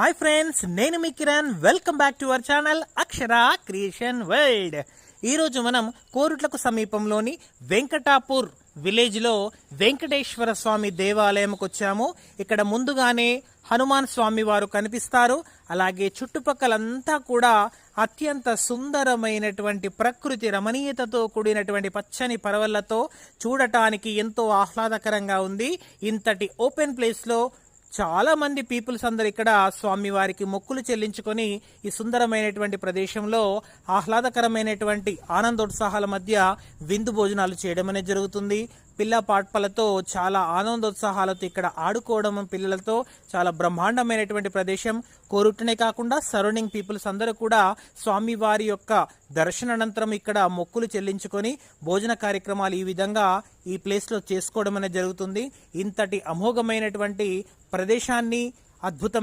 Hi friends, నేను మీ Kiran. Welcome back to our channel Akshara creation world. ఈరోజు మనం కోరుట్లకు సమీపంలోని వెంకటాపూర్ విలేజ్లో వెంకటేశ్వర స్వామి దేవాలయంకి వచ్చాము. ఇక్కడ ముందుగానే హనుమాన్ స్వామి వారు కనిపిస్తారు. అలాగే చుట్టుపక్కలంతా కూడా అత్యంత సుందరమైనటువంటి ప్రకృతి రమణీయతతో కూడినటువంటి పచ్చని పరవళ్లతో చూడటానికి ఎంతో ఆహ్లాదకరంగా ఉంది. ఇంతటి ఓపెన్ ప్లేస్లో చాలా మంది పీపుల్స్ అందరు ఇక్కడ స్వామి వారికి మొక్కులు చెల్లించుకొని ఈ సుందరమైనటువంటి ప్రదేశంలో ఆహ్లాదకరమైనటువంటి ఆనందోత్సాహాల మధ్య విందు భోజనాలు చేయడం అనేది జరుగుతుంది. పిల్ల పాట్పలతో చాలా ఆనందోత్సాహాలతో ఇక్కడ ఆడుకోవడం, పిల్లలతో చాలా బ్రహ్మాండమైనటువంటి ప్రదేశం. కోరుట్టునే కాకుండా సరౌండింగ్ పీపుల్స్ అందరూ కూడా స్వామివారి యొక్క దర్శనానంతరం ఇక్కడ మొక్కులు చెల్లించుకొని భోజన కార్యక్రమాలు ఈ విధంగా ఈ ప్లేస్లో చేసుకోవడం అనేది జరుగుతుంది. ఇంతటి అమోఘమైనటువంటి ప్రదేశాన్ని, అద్భుతం